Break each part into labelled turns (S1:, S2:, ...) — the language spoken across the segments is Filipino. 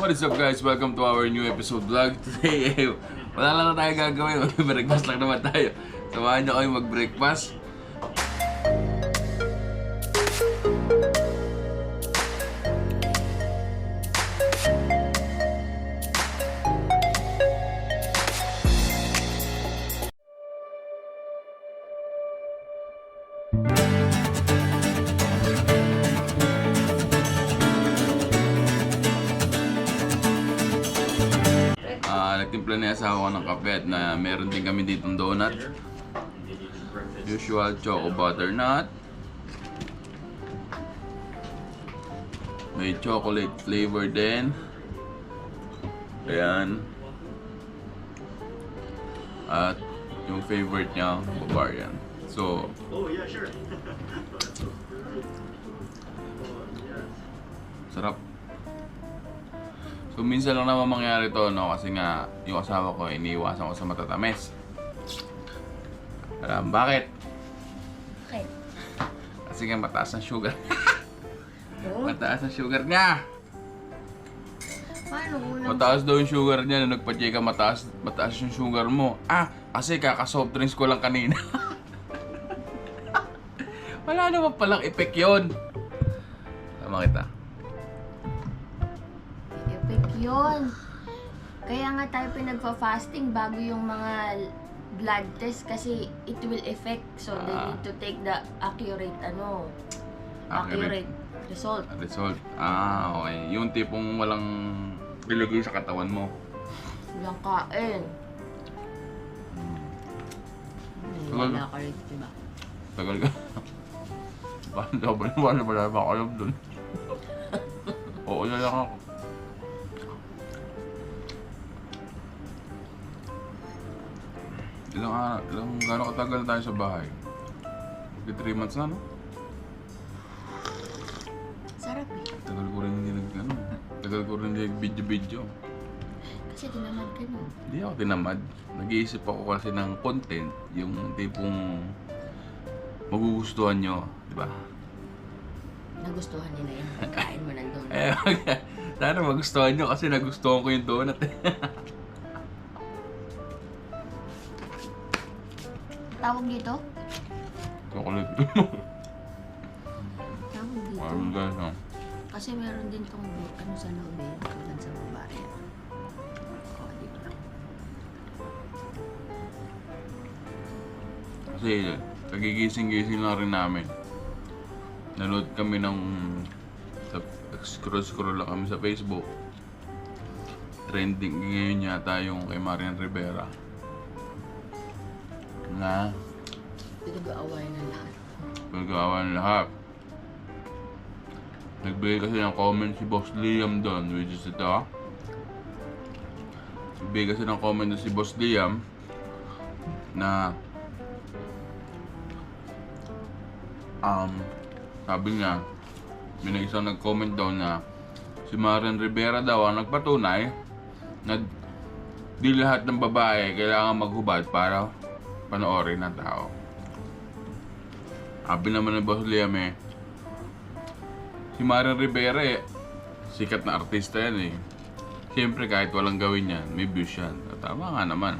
S1: What is up guys? Welcome to our new episode vlog. Today, wala lang na tayo gagawin. Mag-breakfast lang naman tayo. Samahan niyo kayo mag-breakfast. Nagtimpla na yung asawa ko ng kape at na meron din kami ditong donut. Usual choco butternut. May chocolate flavor din. Ayan. At yung favorite niya, Bavarian. So,
S2: oh yeah, sure.
S1: sarap. So minsan lang naman mangyari to, no? Kasi nga yung asawa ko iniiwasan ko sa matatamis. Alam, bakit?
S3: Bakit?
S1: Kasi nga mataas ang sugar.
S3: Oh?
S1: Mataas ang sugar niya.
S3: Paano unang...
S1: Mataas daw yung sugar niya. Nung nagpa-check ka, mataas yung sugar mo. Kasi kaka-soft drinks ko lang kanina. Wala naman palang effect yun. Tama kita.
S3: Epic yun. Kaya nga tayo pinagpa-fasting bago yung mga blood test kasi it will affect. So they need to take the accurate result.
S1: Result. Okay. Yung tipong walang ilagay sa katawan mo.
S3: Walang kain.
S1: Wala
S3: ka rin, diba?
S1: Tagal ka. Wala ba alam dun? Oo na lang ako. Gano'ng katagal na tayo sa bahay? 3 months na, no?
S3: Sarap eh.
S1: Tagal ko rin hindi nag-video.
S3: Kasi tinamad ka nun.
S1: Hindi ako tinamad. Nag-iisip ako kasi ng content, yung tipong magugustuhan nyo, di ba?
S3: Nagustuhan nila yung pagkain mo ng donut.
S1: Sana magustuhan nyo kasi nagustuhan ko yung donut.
S3: Tawag dito?
S1: Chocolate.
S3: Tawag dito.
S1: Parang guys, no?
S3: Kasi meron din tong sa loob eh. Tulad sa babae. Oo, di ba?
S1: Kasi kagigising-gising lang rin namin. Nanood kami ng scroll lang kami sa Facebook. Trending ngayon yata yung kay Marian Rivera na
S3: Pinag-aaway ng lahat.
S1: pag-aawan lahat. Nagbigay kasi ng comment si Boss Liam doon, which is ito. Nagbigay kasi ng comment doon si Boss Liam na sabi niya, may isang nag-comment daw na si Marian Rivera daw ang nagpatunay na di lahat ng babae kailangan maghubad para panoorin ng tao. Sabi naman ng Boss Liam si Marian Rivera sikat na artista yan eh. Siyempre kahit walang gawin yan, may views yan. Tama nga naman.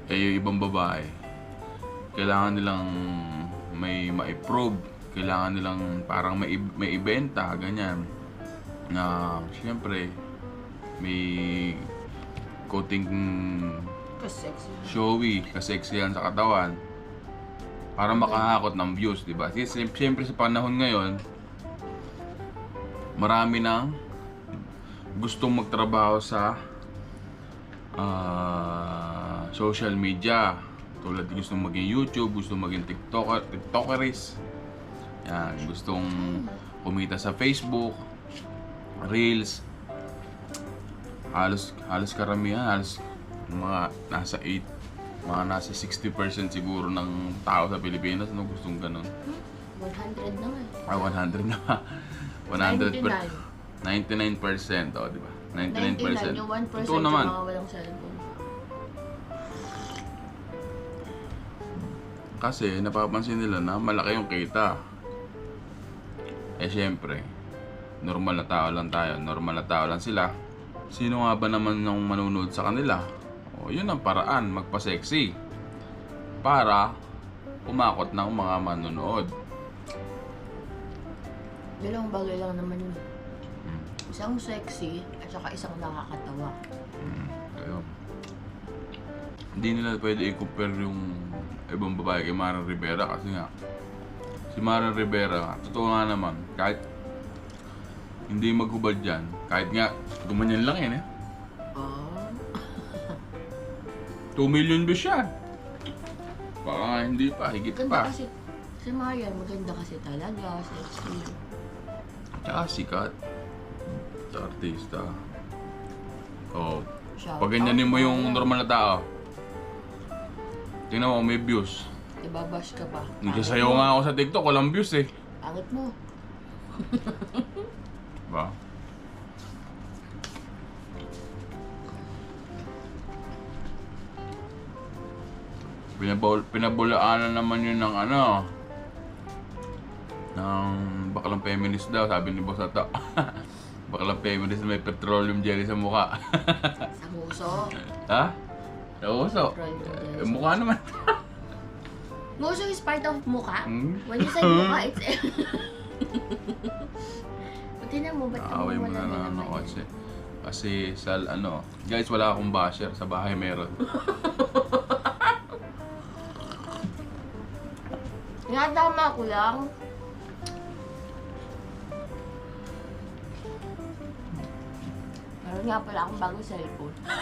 S1: Yung ibang babae, kailangan nilang may ma-improve, kailangan nilang parang may ibenta, ganyan. Na siyempre may coating showy, kaseksihan sa katawan para makahakot ng views, di ba? Siyempre sa panahon ngayon, marami nang gustong magtrabaho sa social media. Tulad gustong maging YouTube, gustong maging TikTokeris. Yan, gustong kumita sa Facebook, Reels. Halos karamihan, halos mga nasa 60% siguro ng tao sa Pilipinas no gustong ganun.
S3: 100 na nga.
S1: 100 na. 99%, di ba? 99%.
S3: 99, yung 1%
S1: Ito
S3: yung
S1: naman.
S3: mga walang cellphone.
S1: Kasi napapansin nila na malaki yung kita. Siyempre, normal na tao lang tayo, normal na tao lang sila. Sino nga ba naman yung manunood sa kanila? O, yun ang paraan, magpa-sexy. Para umakot ng mga manonood.
S3: Dalawang bagay lang naman yun. Isang sexy at saka isang nakakatawa.
S1: Kaya, hindi nila pwede i-compare yung ibang babae kay Maren Rivera kasi nga si Maren Rivera, totoo nga naman, kahit hindi maghubad dyan, kahit nga gumanyan lang yan
S3: Oh.
S1: 2 million views siya. Baka nga hindi pa, higit
S3: Ganda
S1: pa.
S3: kasi. Si Marian, maganda kasi talaga. Sexy.
S1: Tsaka sikat. Sa artista. Oh,
S3: Shout
S1: pag ganyanin
S3: out,
S1: mo yung
S3: Marian.
S1: normal na tao, tingnan mo, may views.
S3: Ibabash ka pa.
S1: Nagsasayaw nga ako sa TikTok, walang views eh.
S3: Pangit mo.
S1: Ba? Pinabulaanan naman yun ng ano, ng baklang feminist daw, sabi ni Boss Ato. Baklang feminist may petroleum jelly sa mukha.
S3: Sa muso.
S1: Ha? Sa uso?
S3: Petroleum jelly.
S1: Mukha naman.
S3: Muso is part of mukha.
S1: Hmm?
S3: When you say mukha, it's... Buti na mo, ba't
S1: Away mo
S3: wala
S1: na
S3: naman
S1: ako
S3: yan?
S1: kasi sa ano, guys, wala akong basher, sa bahay meron.
S3: Tinatama ko lang. Meron nga pala akong bagong cellphone.
S1: Ako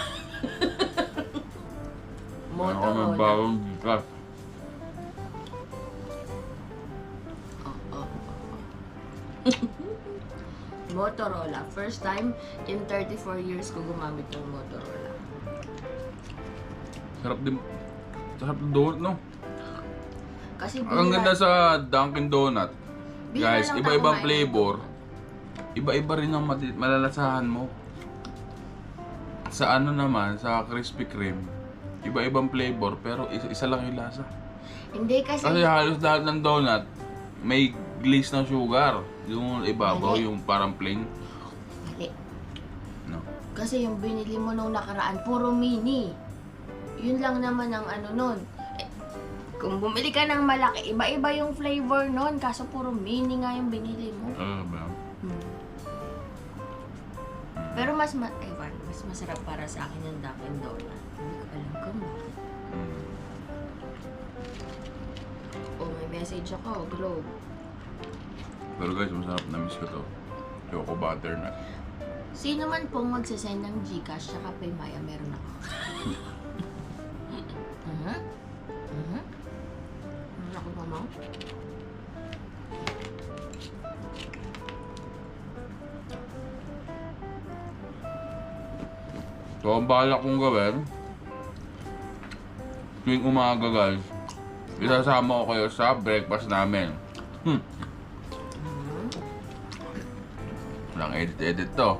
S1: may
S3: Motorola.
S1: bagong gas.
S3: Motorola. First time in 34 years ko gumamit ng Motorola.
S1: Sarap din. Sarap ng donut, no?
S3: Kasi
S1: Ang ganda sa Dunkin' Donut.
S3: bihira
S1: Guys,
S3: lang
S1: iba-ibang
S3: tayo kumain ng
S1: flavor.
S3: donut.
S1: Iba-iba rin ang malalasahan mo. Sa ano naman, sa Krispy Kreme, iba-ibang flavor pero isa lang yung lasa.
S3: Hindi kasi,
S1: Kasi halos lahat ng donut may glaze ng sugar. Yung ibabaw,
S3: Mali.
S1: yung parang plain.
S3: mali.
S1: No.
S3: Kasi yung binili mo nung nakaraan, puro mini. Yun lang naman ang ano nun. Eh, kung bumili ka ng malaki, iba-iba yung flavor nun. Kaso puro mini nga yung binili mo.
S1: Ba?
S3: Pero mas masarap para sa akin yung Dunkin' Donut. Hindi ko alam kung bakit. Oh, may message ako, Globe.
S1: Pero guys, masarap na miss ko to. Choco butternut.
S3: Sino man pong magsasend ng Gcash tsaka Paymaya, meron ako. Meron ako, mama.
S1: So, ang balak kong gawin, tuwing umaga guys, isasama ko kayo sa breakfast namin. Walang edit-edit to.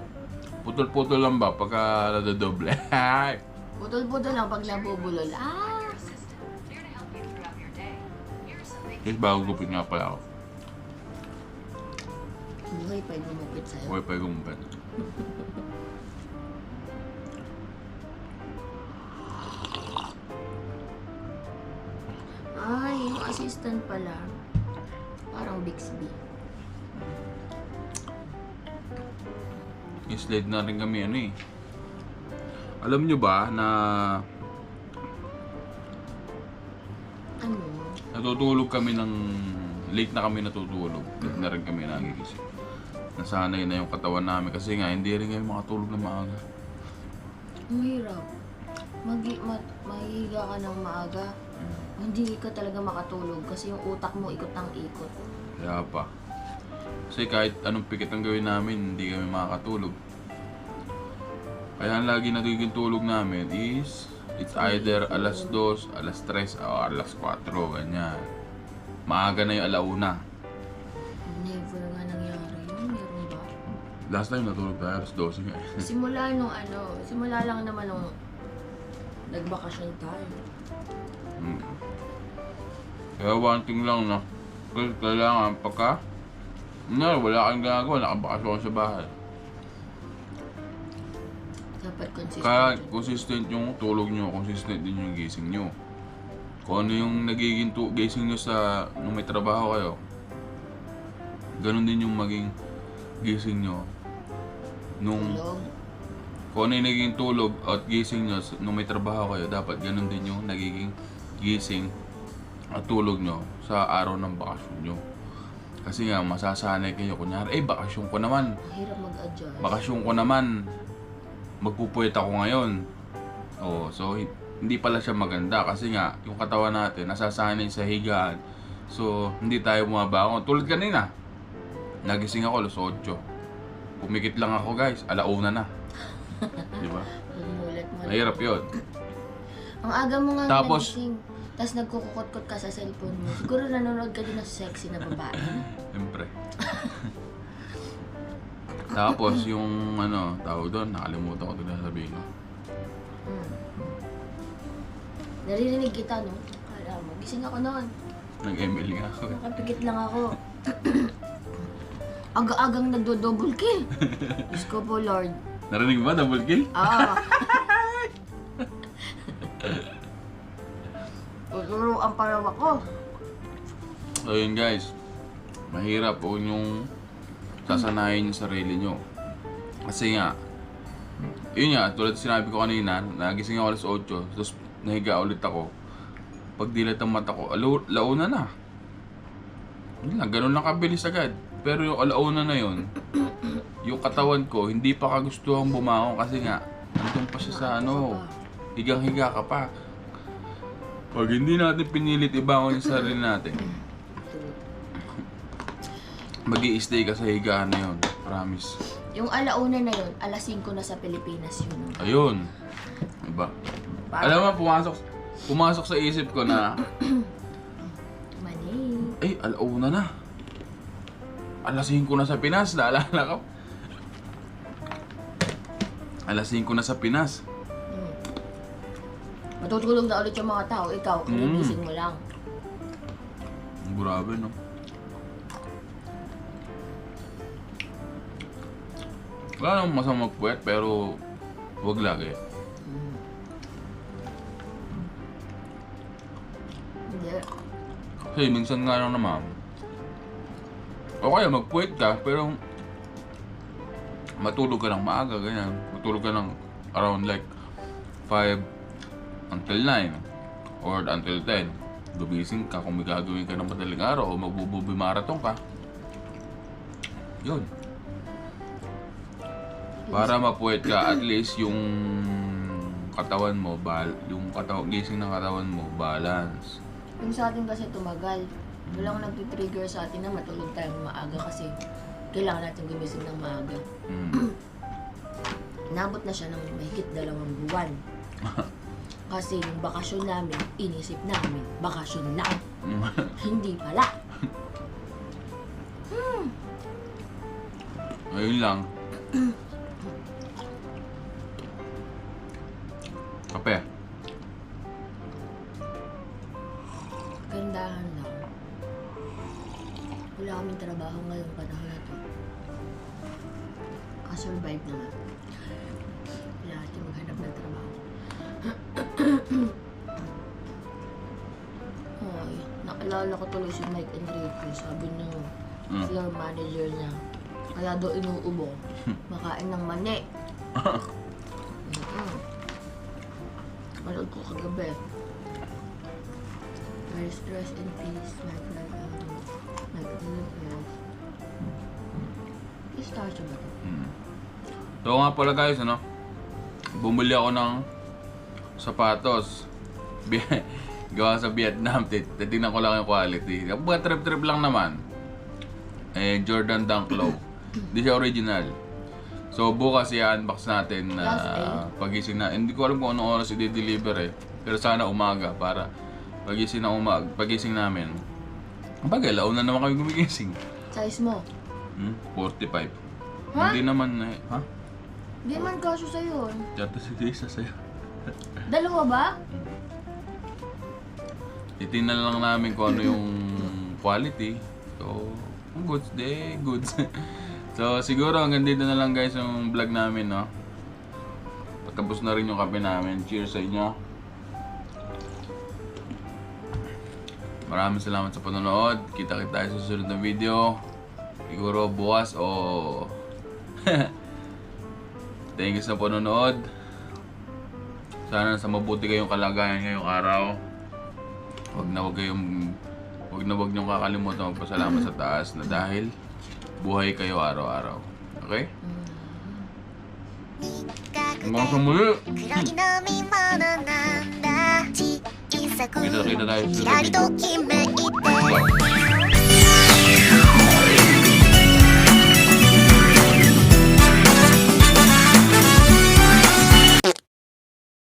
S1: Putol-putol lang ba pagka nadadoble?
S3: Putol-putol lang pag nabubulol.
S1: Guys, bago gupit nga pala ako.
S3: Hindi, pwede gumupit sa'yo.
S1: Okay, pwede gumupit.
S3: Ay, yung assistant pala. Parang Bixby.
S1: Slide na rin kami ano eh. Alam nyo ba na
S3: Ano?
S1: natutulog kami ng late na kami natutulog. Late na rin kami nagigising. Nasanay na yung katawan namin kasi nga hindi rin kami makatulog na maaga.
S3: Ang hirap. Mahihiga ka ng maaga. Hindi ka talaga makatulog kasi yung utak mo ikot ng ikot.
S1: Kaya pa. Kasi kahit anong pikit ang gawin namin, hindi kami makakatulog. Kaya ang lagi nagiging tulog namin is it's either alas 2, alas 3, o alas 4, ganyan. Maaga na yung alauna.
S3: Never nga nangyari yun. Meron ba?
S1: Last time natulog tayo alas 12 nga.
S3: Simula lang naman nung nagbakasyon tayo.
S1: Kaya one thing lang na kailangan pagka No, wala kang ginagawa, nakabakasyon sa bahay.
S3: Dapat consistent.
S1: Kaya consistent yung tulog nyo, consistent din yung gising nyo. Kung ano yung nagiging gising nyo sa nung may trabaho kayo, ganun din yung maging gising nyo nung
S3: Tulog.
S1: kung ano yung naging tulog at gising nyo nung may trabaho kayo, dapat ganun din yung nagiging gising at tulog nyo sa araw ng bakasyon nyo. Kasi nga, masasanay kayo. Kunyari, bakasyon ko naman.
S3: Mahirap mag-adjust.
S1: Bakasyon ko naman. Magpupuyat ako ngayon. Oh, so, hindi pala siya maganda. Kasi nga, yung katawan natin, nasasanay sa higaan. So, hindi tayo bumabangon. Tulad kanina. Nagising ako, alas 8. Pumikit lang ako, guys. 1:00 na. Di ba?
S3: Umulat mo.
S1: Mahirap yun.
S3: Ang aga mo nga
S1: Tapos-
S3: nagising. Tapos nagkukukot-kot ka sa cellphone mo. Siguro nanonood ka din ng sexy na babae.
S1: Siyempre. Tapos yung tawag doon, nakalimutan ko ito na sabihin ko.
S3: Hmm. Naririnig kita, no? Kala mo, gising ako noon.
S1: Nag-ML nga ako.
S3: Nakapikit lang ako. Aga-agang nagdo-double kill. Diyos ko po, Lord.
S1: Narinig ba? Double kill?
S3: Oo. Tuturuan pa raw ako.
S1: So yun guys, mahirap po yung sasanayin yung sarili nyo. Kasi nga, yun nga, tulad sinabi ko kanina, nagising ako alas 8, tapos nahiga ulit ako. Pag dilat ang mata ko, 1:00 na. Yun lang, ganun lang kabilis agad. Pero yung 1:00 na yun, yung katawan ko, hindi pa kagustuhan bumangon kasi nga, nandun pa siya sa higang-higa ka pa. Pag hindi natin pinilit ibangon yung sarili natin, mag-i-stay ka sa higaan na yun. Promise.
S3: Yung 1:00 na yun, 5:00 na sa Pilipinas yun.
S1: Ayun. Diba? Alam mo, pumasok sa isip ko na,
S3: Mani.
S1: ay, 1:00 na. 5:00 na sa Pinas, naalala ko. 5:00 na sa Pinas.
S3: Matutulog na ulit yung mga tao. Ikaw, kinigising mo lang.
S1: Grabe, no? Wala namang masama magpuwet, pero huwag lagi.
S3: Hindi.
S1: Kasi minsan nga lang naman, o kaya magpuwet ka, pero matulog ka ng maaga, ganyan. Matulog ka ng around like 5 until 9 or until 10. Gumising ka kung may gagawin ka ng madaling araw o magbububi marathon ka. Yun. Para mapuwet ka, at least yung katawan mo, gising ng katawan mo, balance.
S3: Yung sa atin kasi tumagal. Walang nagtitrigger sa atin na matulog tayong maaga kasi kailangan natin gumising ng maaga. Nabot na siya ng mahigit 2 buwan. Kasi yung bakasyon namin, inisip namin, bakasyon lang. Hindi pala.
S1: Ayun lang. Kape.
S3: Gandahan lang. Wala kaming trabaho ngayong panahon na to. Kasurvive naman. Wala natin maghanap ng trabaho. Ay, naalala ko tuloy si Mike Enrique. Sabi ng floor manager niya, kaya daw inuubo, makain ng mani. Manood ko kagabi. Rest in peace, Mike Enrique. I-start siya ba ito?
S1: So nga pala guys, bumili ako ng sapatos. Gawa sa Vietnam. Titignan ko lang yung quality. Mga trip-trip lang naman. Jordan Dunk Low. Hindi siya original. So bukas i-unbox natin na pagising na. Hindi ko alam kung anong oras i-deliver Pero sana umaga para pagising namin. Bagay, laon na naman kami gumigising.
S3: Size mo?
S1: 45.
S3: Ha?
S1: Hindi naman ha?
S3: Hindi man kaso sa'yo.
S1: Chato si Jason sa'yo.
S3: Dalawa ba?
S1: Titingnan lang namin kung ano yung quality. So, Goods day, goods. So, siguro hanggang dito na lang guys yung vlog namin, no? Patapos na rin yung kape namin. Cheers sa inyo. Maraming salamat sa panonood. Kita-kita tayo sa susunod na video. Siguro bukas o... Thank you sa panonood. Sana sa mabuti kayong kalagayan ngayong araw. Huwag na huwag niyong kakalimutan magpasalamat sa taas na dahil buhay kayo araw-araw. Okay? Hanggang sa muli! Kita tayo sa susunod na video.